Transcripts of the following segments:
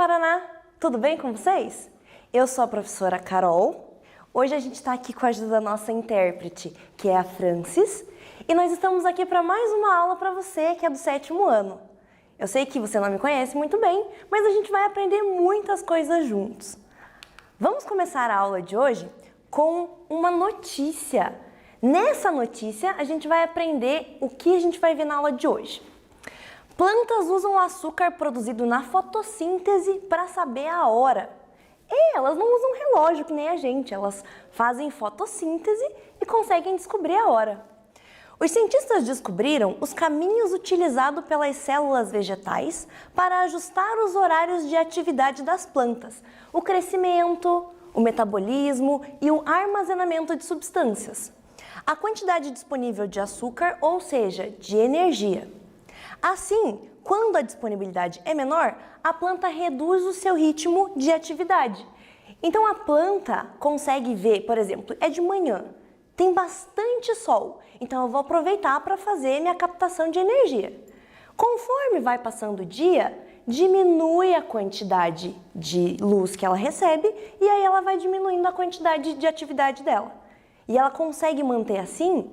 Paraná! Tudo bem com vocês? Eu sou a professora Carol. Hoje a gente está aqui com a ajuda da nossa intérprete, que é a Francis, e nós estamos aqui para mais uma aula para você que é do 7º ano. Eu sei que você não me conhece muito bem, mas a gente vai aprender muitas coisas juntos. Vamos começar a aula de hoje com uma notícia. Nessa notícia, a gente vai aprender o que a gente vai ver na aula de hoje. Plantas usam o açúcar produzido na fotossíntese para saber a hora. E elas não usam relógio que nem a gente, elas fazem fotossíntese e conseguem descobrir a hora. Os cientistas descobriram os caminhos utilizados pelas células vegetais para ajustar os horários de atividade das plantas, o crescimento, o metabolismo e o armazenamento de substâncias. A quantidade disponível de açúcar, ou seja, de energia. Assim, quando a disponibilidade é menor, a planta reduz o seu ritmo de atividade. Então a planta consegue ver, por exemplo, é de manhã, tem bastante sol, então eu vou aproveitar para fazer minha captação de energia. Conforme vai passando o dia, diminui a quantidade de luz que ela recebe e aí ela vai diminuindo a quantidade de atividade dela. E ela consegue manter assim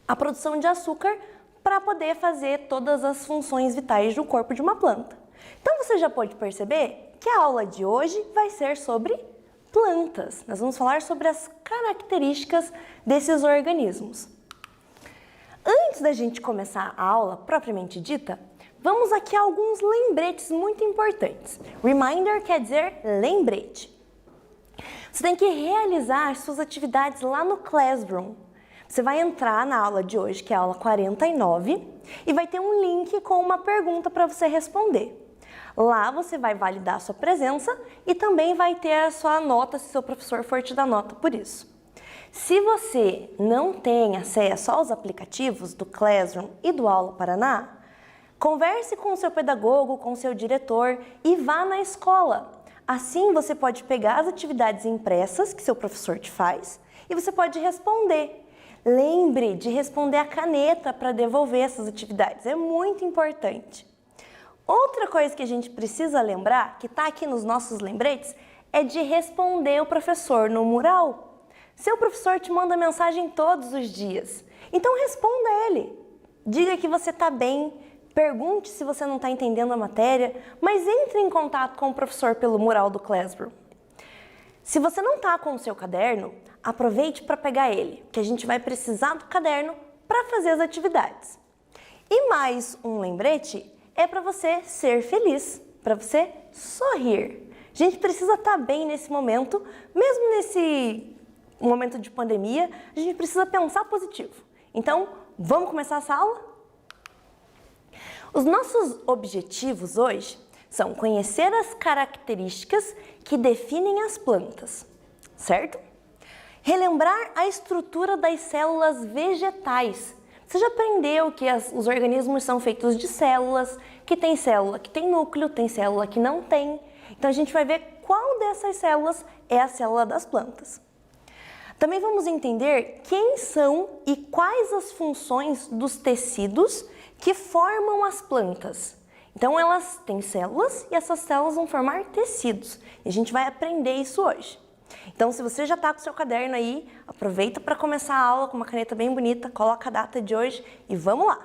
a produção de açúcar para poder fazer todas as funções vitais do corpo de uma planta. Então você já pode perceber que a aula de hoje vai ser sobre plantas. Nós vamos falar sobre as características desses organismos. Antes da gente começar a aula propriamente dita, vamos aqui a alguns lembretes muito importantes. Reminder quer dizer lembrete. Você tem que realizar as suas atividades lá no Classroom. Você vai entrar na aula de hoje, que é a aula 49, e vai ter um link com uma pergunta para você responder. Lá você vai validar a sua presença e também vai ter a sua nota, se seu professor for te dar nota por isso. Se você não tem acesso aos aplicativos do Classroom e do Aula Paraná, converse com o seu pedagogo, com o seu diretor e vá na escola. Assim você pode pegar as atividades impressas que seu professor te faz e você pode responder. Lembre de responder a caneta para devolver essas atividades, é muito importante. Outra coisa que a gente precisa lembrar, que está aqui nos nossos lembretes, é de responder o professor no mural. Seu professor te manda mensagem todos os dias, então responda ele. Diga que você está bem, pergunte se você não está entendendo a matéria, mas entre em contato com o professor pelo mural do Classroom. Se você não está com o seu caderno, aproveite para pegar ele, que a gente vai precisar do caderno para fazer as atividades. E mais um lembrete é para você ser feliz, para você sorrir. A gente precisa estar bem nesse momento, mesmo nesse momento de pandemia, a gente precisa pensar positivo. Então, vamos começar essa aula? Os nossos objetivos hoje são conhecer as características que definem as plantas, certo? Relembrar a estrutura das células vegetais. Você já aprendeu que os organismos são feitos de células, que tem célula que tem núcleo, tem célula que não tem. Então a gente vai ver qual dessas células é a célula das plantas. Também vamos entender quem são e quais as funções dos tecidos que formam as plantas. Então elas têm células e essas células vão formar tecidos. E a gente vai aprender isso hoje. Então se você já está com o seu caderno aí, aproveita para começar a aula com uma caneta bem bonita, coloca a data de hoje e vamos lá!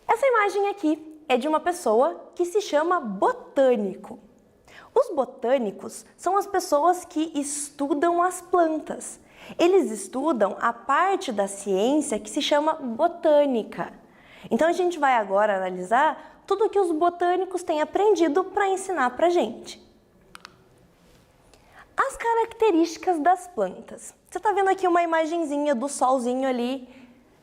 Essa imagem aqui é de uma pessoa que se chama botânico. Os botânicos são as pessoas que estudam as plantas. Eles estudam a parte da ciência que se chama botânica. Então a gente vai agora analisar tudo o que os botânicos têm aprendido para ensinar para a gente. As características das plantas. Você está vendo aqui uma imagenzinha do solzinho ali,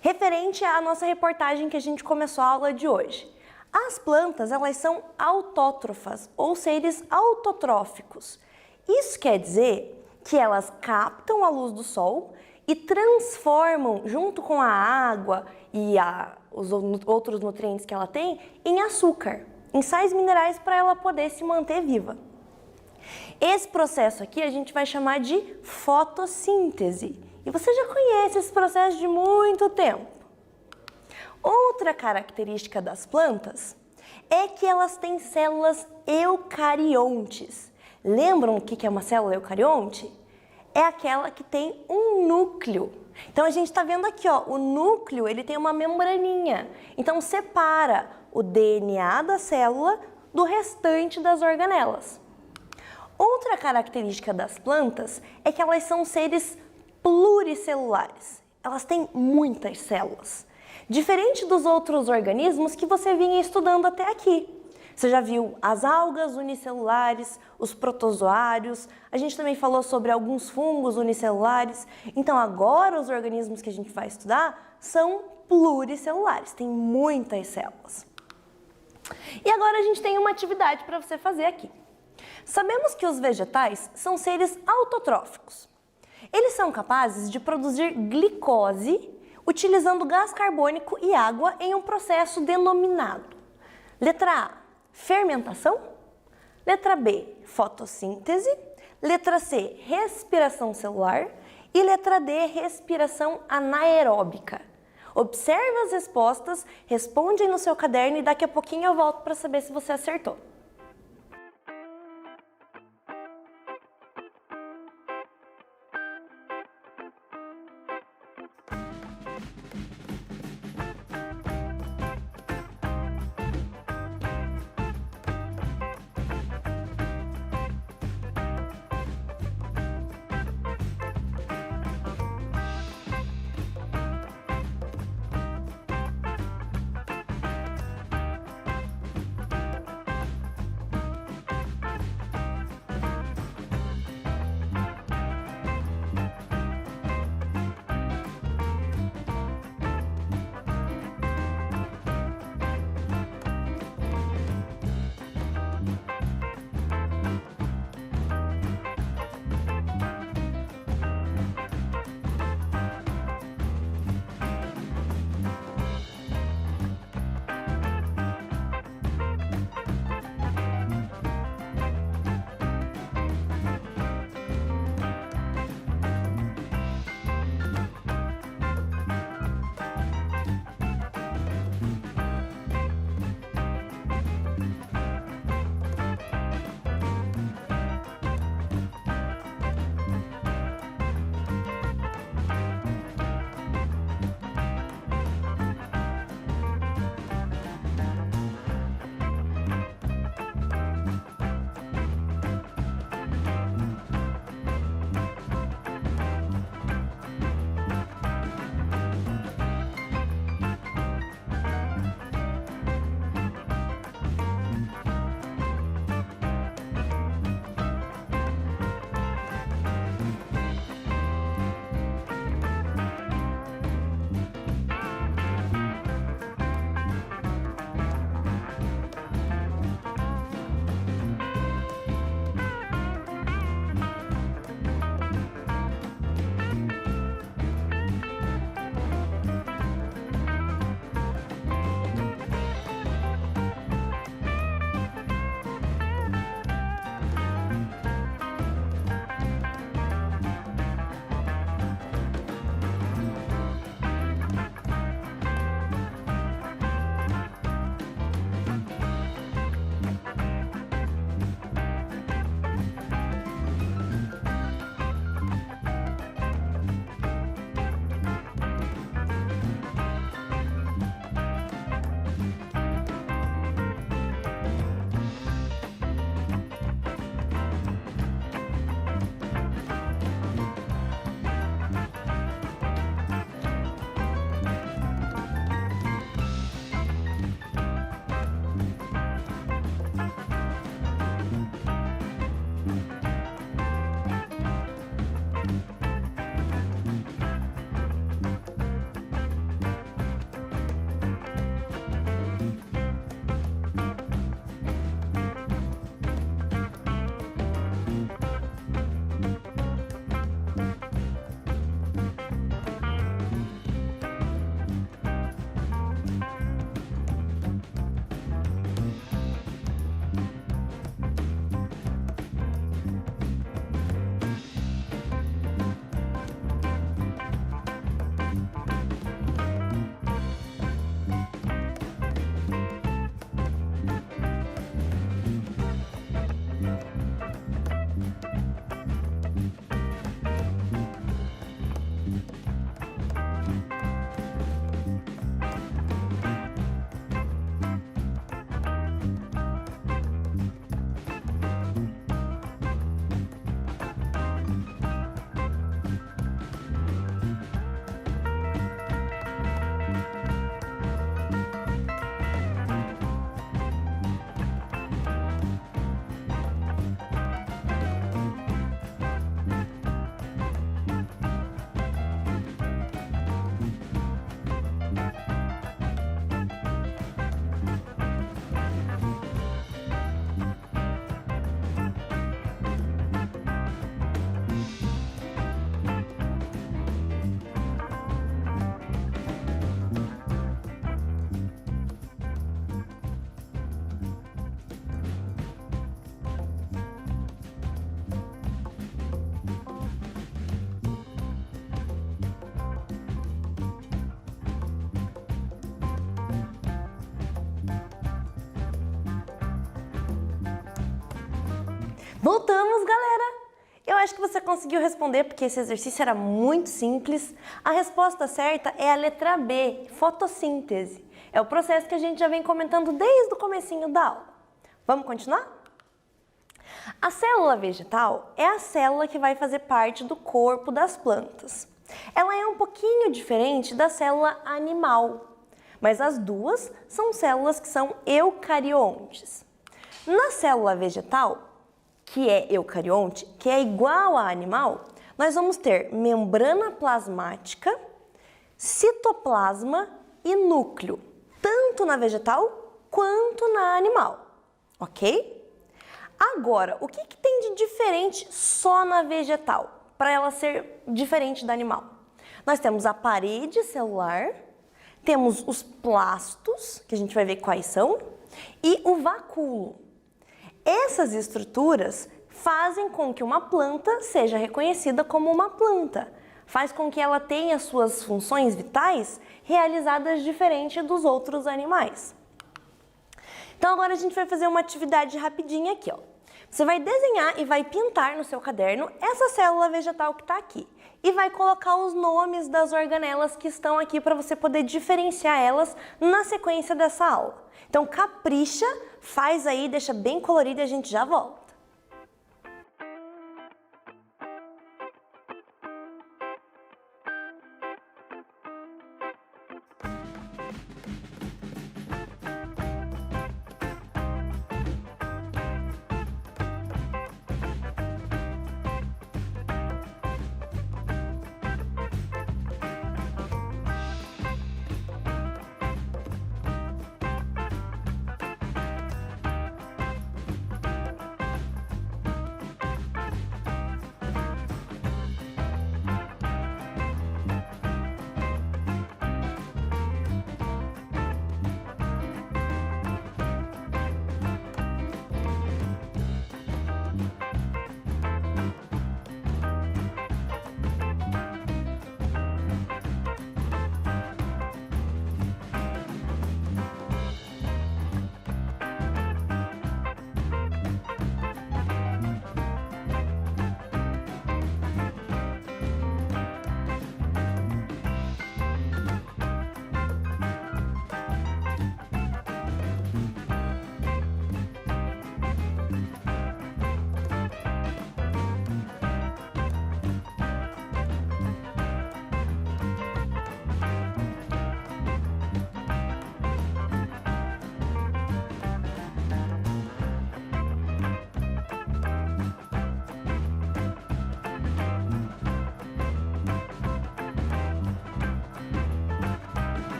referente à nossa reportagem que a gente começou a aula de hoje. As plantas, elas são autótrofas, ou seres autotróficos. Isso quer dizer que elas captam a luz do sol e transformam, junto com a água e os outros nutrientes que ela tem, em açúcar, em sais minerais para ela poder se manter viva. Esse processo aqui a gente vai chamar de fotossíntese. E você já conhece esse processo de muito tempo. Outra característica das plantas é que elas têm células eucariontes. Lembram o que é uma célula eucarionte? É aquela que tem um núcleo. Então a gente está vendo aqui, ó, o núcleo ele tem uma membraninha. Então separa o DNA da célula do restante das organelas. Outra característica das plantas é que elas são seres pluricelulares. Elas têm muitas células. Diferente dos outros organismos que você vinha estudando até aqui. Você já viu as algas unicelulares, os protozoários, a gente também falou sobre alguns fungos unicelulares. Então agora os organismos que a gente vai estudar são pluricelulares, têm muitas células. E agora a gente tem uma atividade para você fazer aqui. Sabemos que os vegetais são seres autotróficos. Eles são capazes de produzir glicose utilizando gás carbônico e água em um processo denominado: letra A, fermentação; letra B, fotossíntese; letra C, respiração celular; e letra D, respiração anaeróbica. Observe as respostas, responde aí no seu caderno e daqui a pouquinho eu volto para saber se você acertou. Voltamos, galera! Eu acho que você conseguiu responder porque esse exercício era muito simples. A resposta certa é a letra B, fotossíntese. É o processo que a gente já vem comentando desde o comecinho da aula. Vamos continuar? A célula vegetal é a célula que vai fazer parte do corpo das plantas. Ela é um pouquinho diferente da célula animal, mas as duas são células que são eucariontes. Na célula vegetal, que é eucarionte, que é igual a animal, nós vamos ter membrana plasmática, citoplasma e núcleo, tanto na vegetal quanto na animal, ok? Agora, o que tem de diferente só na vegetal, para ela ser diferente da animal? Nós temos a parede celular, temos os plastos, que a gente vai ver quais são, e o vacúolo. Essas estruturas fazem com que uma planta seja reconhecida como uma planta, faz com que ela tenha suas funções vitais realizadas diferente dos outros animais. Então agora a gente vai fazer uma atividade rapidinha aqui, ó. Você vai desenhar e vai pintar no seu caderno essa célula vegetal que está aqui e vai colocar os nomes das organelas que estão aqui para você poder diferenciar elas na sequência dessa aula. Então capricha, faz aí, deixa bem colorido e a gente já volta.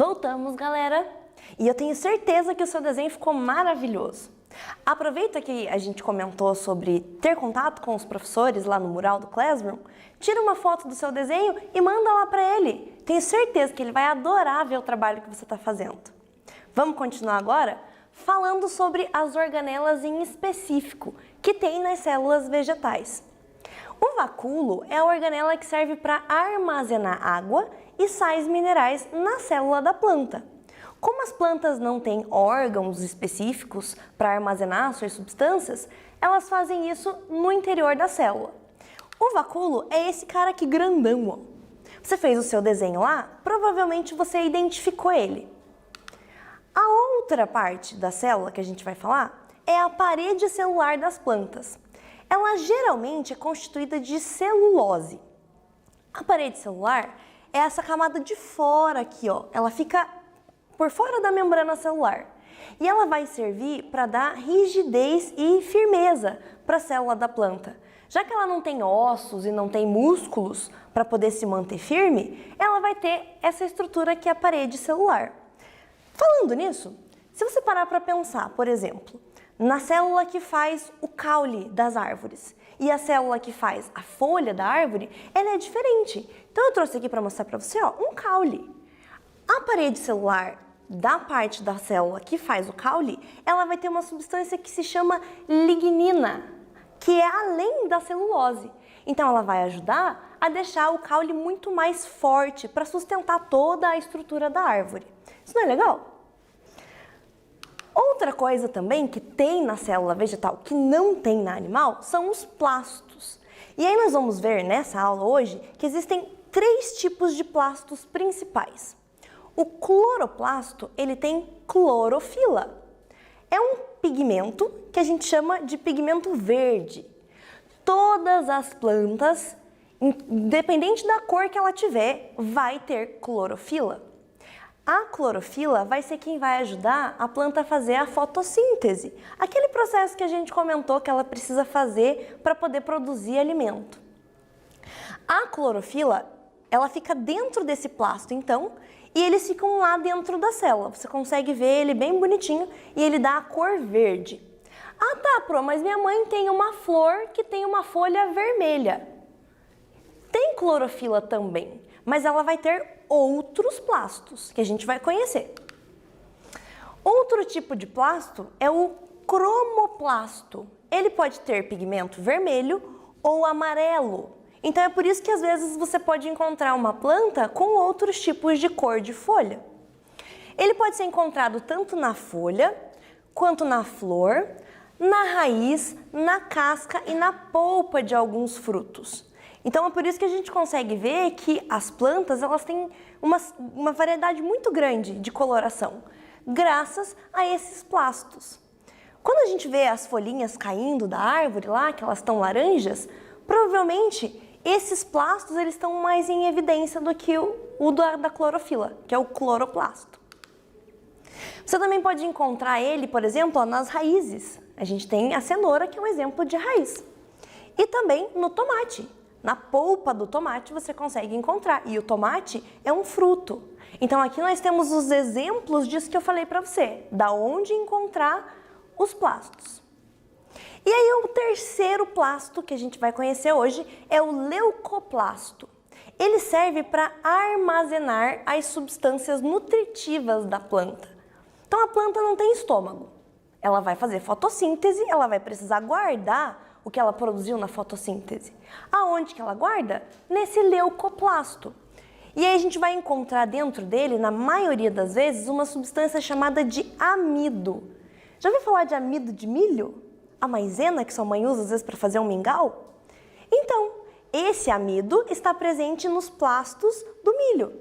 Voltamos, galera! E eu tenho certeza que o seu desenho ficou maravilhoso. Aproveita que a gente comentou sobre ter contato com os professores lá no mural do Classroom, tira uma foto do seu desenho e manda lá para ele. Tenho certeza que ele vai adorar ver o trabalho que você está fazendo. Vamos continuar agora falando sobre as organelas em específico que tem nas células vegetais. O vacúolo é a organela que serve para armazenar água e sais minerais na célula da planta. Como as plantas não têm órgãos específicos para armazenar suas substâncias, elas fazem isso no interior da célula. O vacúolo é esse cara aqui grandão, ó. Você fez o seu desenho lá, provavelmente você identificou ele. A outra parte da célula que a gente vai falar é a parede celular das plantas. Ela geralmente é constituída de celulose. A parede celular é essa camada de fora aqui, ó. Ela fica por fora da membrana celular. E ela vai servir para dar rigidez e firmeza para a célula da planta. Já que ela não tem ossos e não tem músculos para poder se manter firme, ela vai ter essa estrutura que é a parede celular. Falando nisso, se você parar para pensar, por exemplo, na célula que faz o caule das árvores e a célula que faz a folha da árvore, ela é diferente. Então eu trouxe aqui para mostrar para você, ó, um caule. A parede celular da parte da célula que faz o caule, ela vai ter uma substância que se chama lignina, que é além da celulose. Então ela vai ajudar a deixar o caule muito mais forte para sustentar toda a estrutura da árvore. Isso não é legal? Outra coisa também que tem na célula vegetal que não tem na animal são os plastos. E aí nós vamos ver nessa aula hoje que existem 3 tipos de plastos principais. O cloroplasto, ele tem clorofila. É um pigmento que a gente chama de pigmento verde. Todas as plantas, independente da cor que ela tiver, vai ter clorofila. A clorofila vai ser quem vai ajudar a planta a fazer a fotossíntese, aquele processo que a gente comentou que ela precisa fazer para poder produzir alimento. A clorofila, ela fica dentro desse plasto, então, e eles ficam lá dentro da célula. Você consegue ver ele bem bonitinho e ele dá a cor verde. Ah tá, Pro, mas minha mãe tem uma flor que tem uma folha vermelha. Tem clorofila também, mas ela vai ter outros plastos que a gente vai conhecer. Outro tipo de plasto é o cromoplasto. Ele pode ter pigmento vermelho ou amarelo. Então é por isso que às vezes você pode encontrar uma planta com outros tipos de cor de folha. Ele pode ser encontrado tanto na folha, quanto na flor, na raiz, na casca e na polpa de alguns frutos. Então é por isso que a gente consegue ver que as plantas elas têm uma variedade muito grande de coloração, graças a esses plastos. Quando a gente vê as folhinhas caindo da árvore lá, que elas estão laranjas, provavelmente esses plastos eles estão mais em evidência do que o da clorofila, que é o cloroplasto. Você também pode encontrar ele, por exemplo, nas raízes. A gente tem a cenoura, que é um exemplo de raiz. E também no tomate. Na polpa do tomate você consegue encontrar. E o tomate é um fruto. Então aqui nós temos os exemplos disso que eu falei para você. Da onde encontrar os plastos. E aí o terceiro plasto que a gente vai conhecer hoje é o leucoplasto. Ele serve para armazenar as substâncias nutritivas da planta. Então a planta não tem estômago. Ela vai fazer fotossíntese, ela vai precisar guardar o que ela produziu na fotossíntese. Aonde que ela guarda? Nesse leucoplasto. E aí a gente vai encontrar dentro dele, na maioria das vezes, uma substância chamada de amido. Já ouviu falar de amido de milho? A maisena que sua mãe usa às vezes para fazer um mingau? Então, esse amido está presente nos plastos do milho.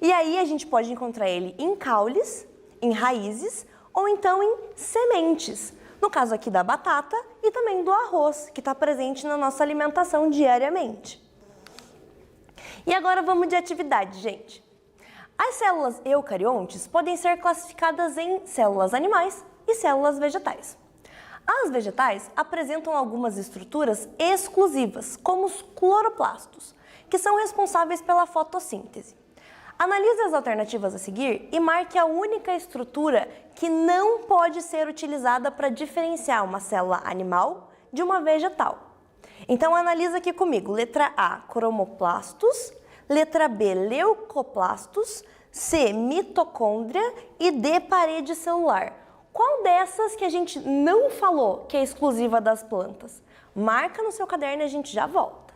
E aí a gente pode encontrar ele em caules, em raízes ou então em sementes. No caso aqui da batata e também do arroz, que está presente na nossa alimentação diariamente. E agora vamos de atividade, gente. As células eucariontes podem ser classificadas em células animais e células vegetais. As vegetais apresentam algumas estruturas exclusivas, como os cloroplastos, que são responsáveis pela fotossíntese. Analise as alternativas a seguir e marque a única estrutura que não pode ser utilizada para diferenciar uma célula animal de uma vegetal. Então analisa aqui comigo. Letra A, cromoplastos. Letra B, leucoplastos. C, mitocôndria. E D, parede celular. Qual dessas que a gente não falou que é exclusiva das plantas? Marca no seu caderno e a gente já volta.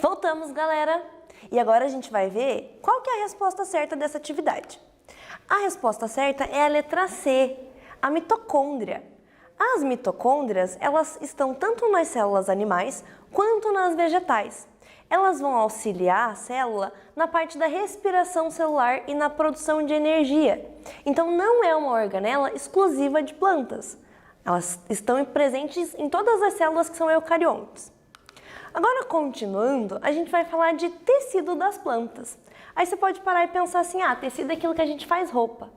Voltamos, galera! E agora a gente vai ver qual que é a resposta certa dessa atividade. A resposta certa é a letra C, a mitocôndria. As mitocôndrias, elas estão tanto nas células animais quanto nas vegetais. Elas vão auxiliar a célula na parte da respiração celular e na produção de energia. Então não é uma organela exclusiva de plantas. Elas estão presentes em todas as células que são eucariontes. Agora, continuando, a gente vai falar de tecido das plantas. Aí você pode parar e pensar assim, tecido é aquilo que a gente faz roupa.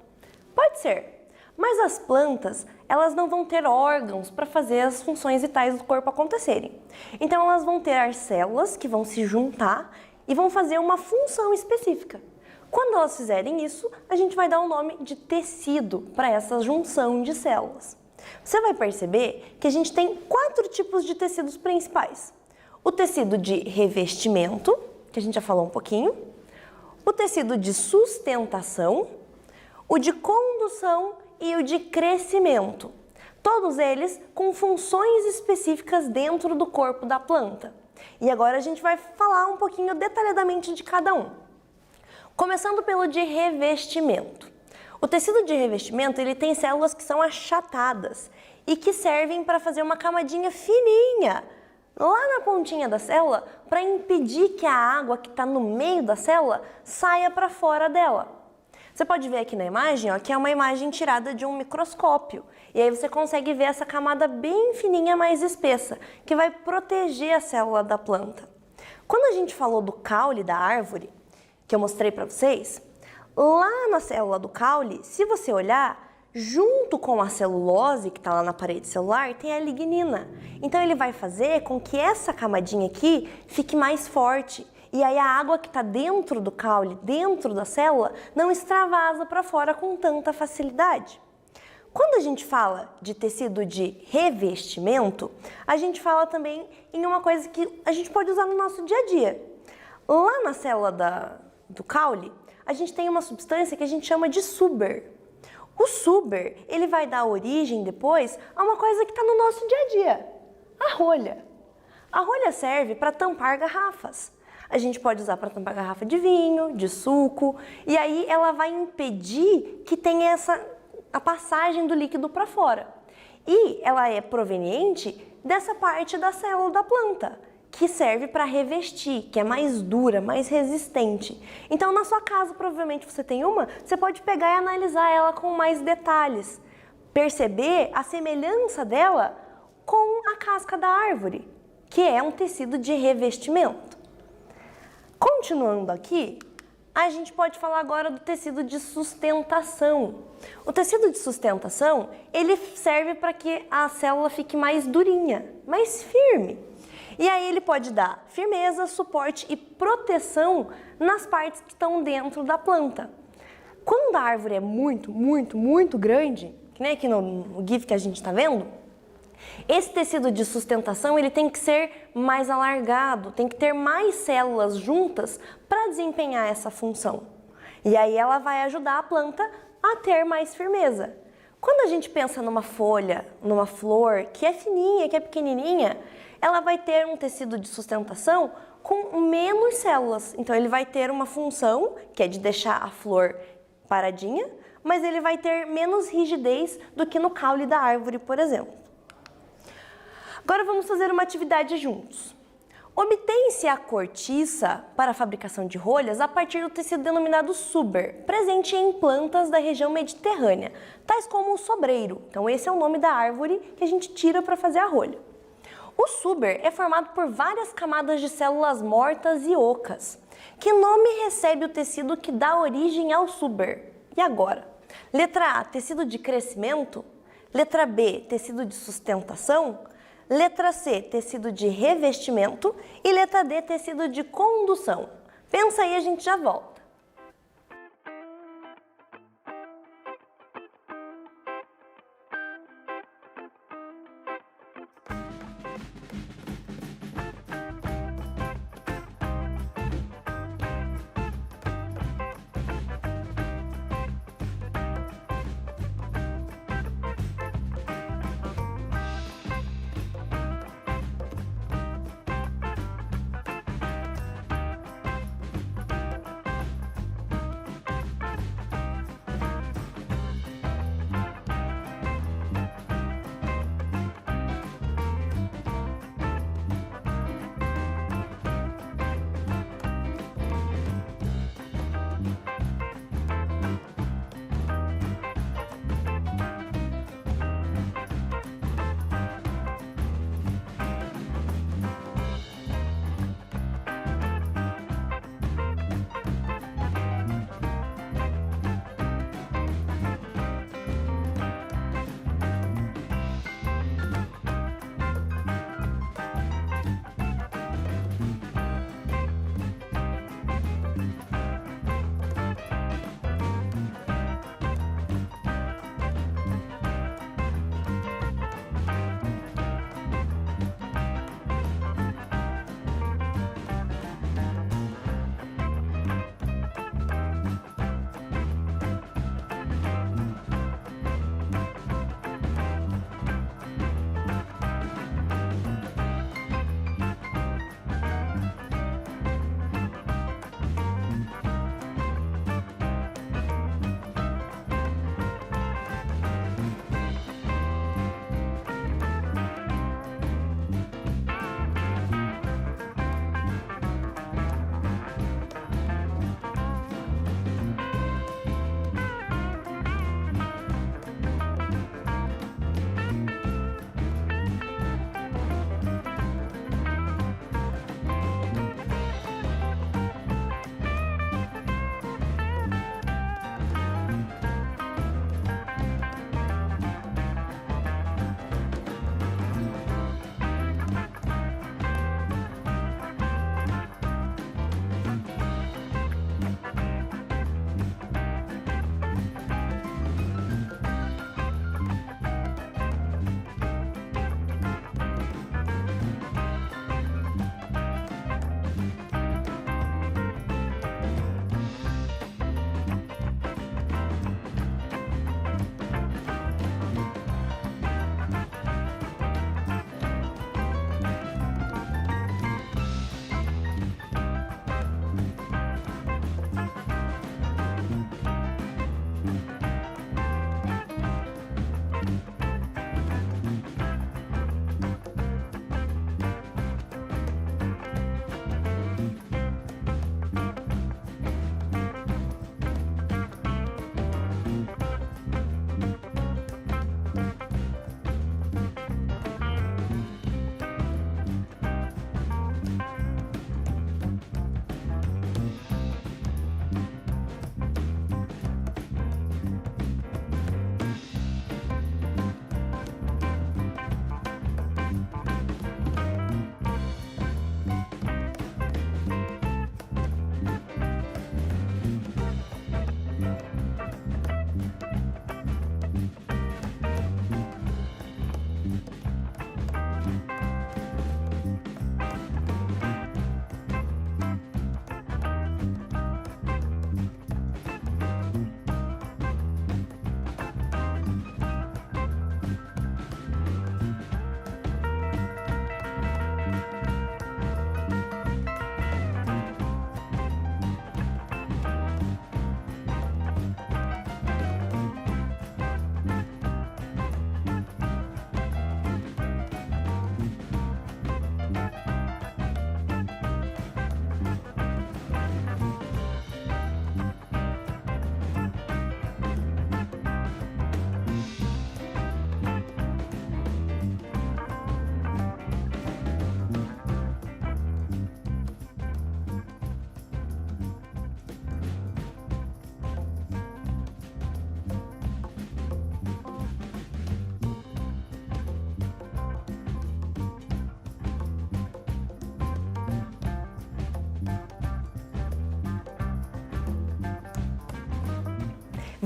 Pode ser, mas as plantas, elas não vão ter órgãos para fazer as funções vitais do corpo acontecerem. Então, elas vão ter as células que vão se juntar e vão fazer uma função específica. Quando elas fizerem isso, a gente vai dar o nome de tecido para essa junção de células. Você vai perceber que a gente tem 4 tipos de tecidos principais. O tecido de revestimento, que a gente já falou um pouquinho, o tecido de sustentação, o de condução e o de crescimento. Todos eles com funções específicas dentro do corpo da planta. E agora a gente vai falar um pouquinho detalhadamente de cada um. Começando pelo de revestimento. O tecido de revestimento, ele tem células que são achatadas e que servem para fazer uma camadinha fininha lá na pontinha da célula para impedir que a água que está no meio da célula saia para fora dela. Você pode ver aqui na imagem, que é uma imagem tirada de um microscópio. E aí você consegue ver essa camada bem fininha, mais espessa, que vai proteger a célula da planta. Quando a gente falou do caule da árvore, que eu mostrei para vocês, lá na célula do caule, se você olhar, junto com a celulose que está lá na parede celular, tem a lignina. Então ele vai fazer com que essa camadinha aqui fique mais forte. E aí a água que está dentro do caule, dentro da célula, não extravasa para fora com tanta facilidade. Quando a gente fala de tecido de revestimento, a gente fala também em uma coisa que a gente pode usar no nosso dia a dia. Lá na célula do caule, a gente tem uma substância que a gente chama de suber. O suber, ele vai dar origem depois a uma coisa que está no nosso dia a dia, a rolha. A rolha serve para tampar garrafas. A gente pode usar para tampar garrafa de vinho, de suco, e aí ela vai impedir que tenha a passagem do líquido para fora. E ela é proveniente dessa parte da célula da planta, que serve para revestir, que é mais dura, mais resistente. Então, na sua casa, provavelmente você tem uma, você pode pegar e analisar ela com mais detalhes. Perceber a semelhança dela com a casca da árvore, que é um tecido de revestimento. Continuando aqui, a gente pode falar agora do tecido de sustentação. O tecido de sustentação, ele serve para que a célula fique mais durinha, mais firme. E aí ele pode dar firmeza, suporte e proteção nas partes que estão dentro da planta. Quando a árvore é muito grande, que nem aqui no GIF que a gente está vendo, esse tecido de sustentação ele tem que ser mais alargado, tem que ter mais células juntas para desempenhar essa função. E aí ela vai ajudar a planta a ter mais firmeza. Quando a gente pensa numa folha, numa flor que é fininha, que é pequenininha, ela vai ter um tecido de sustentação com menos células. Então ele vai ter uma função, que é de deixar a flor paradinha, mas ele vai ter menos rigidez do que no caule da árvore, por exemplo. Agora vamos fazer uma atividade juntos. Obtém-se a cortiça para a fabricação de rolhas a partir do tecido denominado suber, presente em plantas da região mediterrânea, tais como o sobreiro. Então esse é o nome da árvore que a gente tira para fazer a rolha. O suber é formado por várias camadas de células mortas e ocas. Que nome recebe o tecido que dá origem ao suber? E agora? Letra A, tecido de crescimento. Letra B, tecido de sustentação. Letra C, tecido de revestimento. E letra D, tecido de condução. Pensa aí, a gente já volta.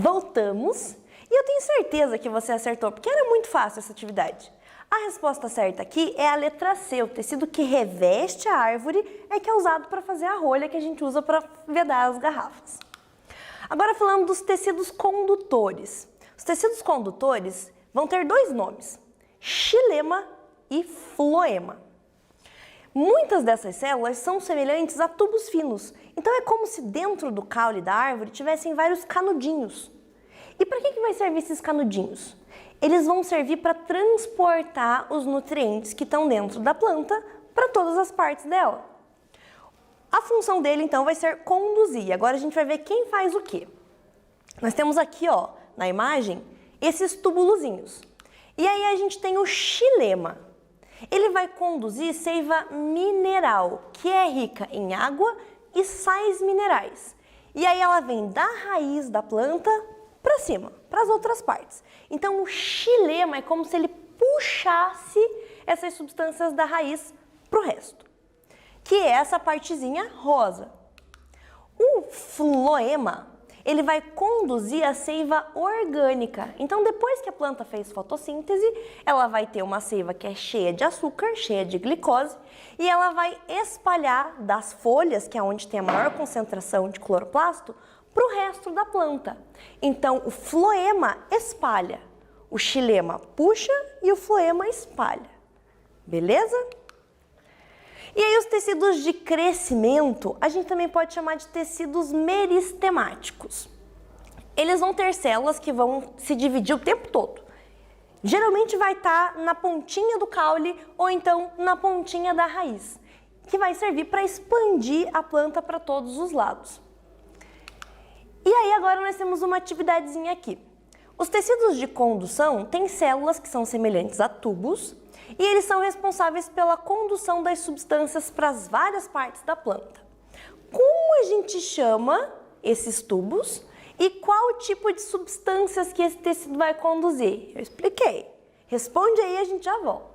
Voltamos e eu tenho certeza que você acertou, porque era muito fácil essa atividade. A resposta certa aqui é a letra C, o tecido que reveste a árvore é que é usado para fazer a rolha que a gente usa para vedar as garrafas. Agora falando dos tecidos condutores. Os tecidos condutores vão ter dois nomes, xilema e floema. Muitas dessas células são semelhantes a tubos finos, então é como se dentro do caule da árvore tivessem vários canudinhos. E para que vai servir esses canudinhos? Eles vão servir para transportar os nutrientes que estão dentro da planta para todas as partes dela. A função dele, então, vai ser conduzir. Agora a gente vai ver quem faz o quê. Nós temos aqui, ó, na imagem, esses tubulozinhos. E aí a gente tem o xilema. Ele vai conduzir seiva mineral, que é rica em água e sais minerais. E aí ela vem da raiz da planta para cima, para as outras partes. Então o xilema é como se ele puxasse essas substâncias da raiz para o resto, que é essa partezinha rosa. O floema, ele vai conduzir a seiva orgânica. Então, depois que a planta fez fotossíntese, ela vai ter uma seiva que é cheia de açúcar, cheia de glicose, e ela vai espalhar das folhas, que é onde tem a maior concentração de cloroplasto, para o resto da planta. Então, o floema espalha, o xilema puxa e o floema espalha. Beleza? E aí os tecidos de crescimento, a gente também pode chamar de tecidos meristemáticos. Eles vão ter células que vão se dividir o tempo todo. Geralmente vai estar na pontinha do caule ou então na pontinha da raiz, que vai servir para expandir a planta para todos os lados. E aí agora nós temos uma atividadezinha aqui. Os tecidos de condução têm células que são semelhantes a tubos, e eles são responsáveis pela condução das substâncias para as várias partes da planta. Como a gente chama esses tubos e qual o tipo de substâncias que esse tecido vai conduzir? Eu expliquei. Responde aí e a gente já volta.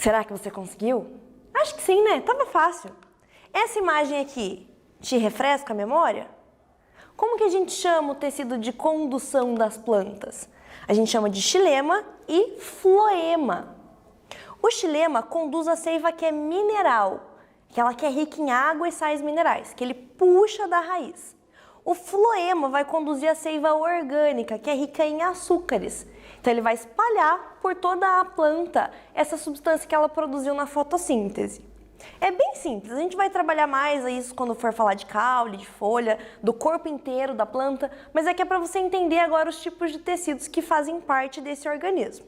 Será que você conseguiu? Acho que sim, né? Tava fácil. Essa imagem aqui te refresca a memória? Como que a gente chama o tecido de condução das plantas? A gente chama de xilema e floema. O xilema conduz a seiva que é mineral, aquela que é rica em água e sais minerais, que ele puxa da raiz. O floema vai conduzir a seiva orgânica, que é rica em açúcares. Então ele vai espalhar por toda a planta essa substância que ela produziu na fotossíntese. É bem simples, a gente vai trabalhar mais isso quando for falar de caule, de folha, do corpo inteiro da planta, mas aqui é para você entender agora os tipos de tecidos que fazem parte desse organismo.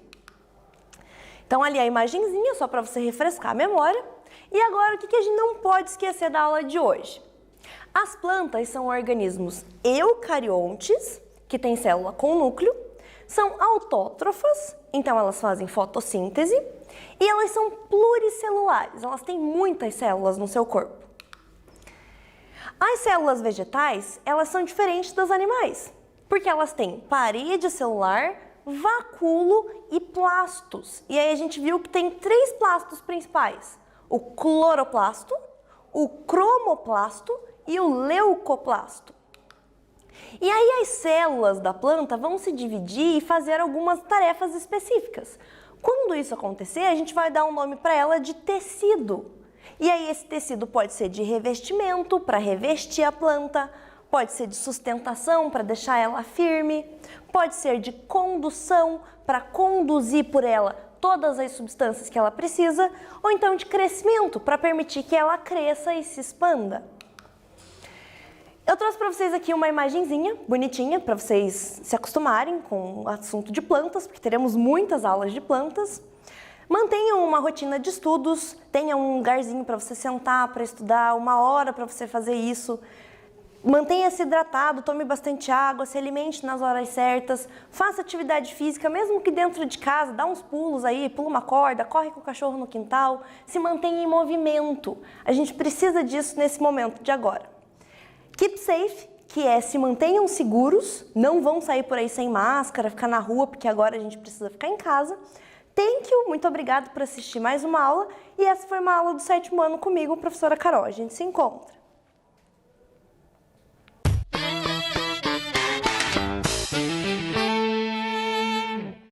Então ali a imagenzinha, só para você refrescar a memória. E agora o que a gente não pode esquecer da aula de hoje? As plantas são organismos eucariontes, que têm célula com núcleo, são autótrofas, então elas fazem fotossíntese, e elas são pluricelulares, elas têm muitas células no seu corpo. As células vegetais, elas são diferentes das animais, porque elas têm parede celular, vacúolo e plastos. E aí a gente viu que tem 3 plastos principais: o cloroplasto, o cromoplasto e o leucoplasto. E aí as células da planta vão se dividir e fazer algumas tarefas específicas. Quando isso acontecer, a gente vai dar um nome para ela de tecido. E aí esse tecido pode ser de revestimento, para revestir a planta, pode ser de sustentação, para deixar ela firme, pode ser de condução, para conduzir por ela todas as substâncias que ela precisa, ou então de crescimento, para permitir que ela cresça e se expanda. Eu trouxe para vocês aqui uma imagenzinha bonitinha para vocês se acostumarem com o assunto de plantas, porque teremos muitas aulas de plantas. Mantenham uma rotina de estudos, tenha um lugarzinho para você sentar, para estudar, 1 hora para você fazer isso. Mantenha-se hidratado, tome bastante água, se alimente nas horas certas, faça atividade física, mesmo que dentro de casa, dá uns pulos aí, pula uma corda, corre com o cachorro no quintal, se mantenha em movimento. A gente precisa disso nesse momento de agora. Keep safe, que é se mantenham seguros, não vão sair por aí sem máscara, ficar na rua, porque agora a gente precisa ficar em casa. Thank you, muito obrigado por assistir mais uma aula, e essa foi uma aula do 7º ano comigo, professora Carol. A gente se encontra.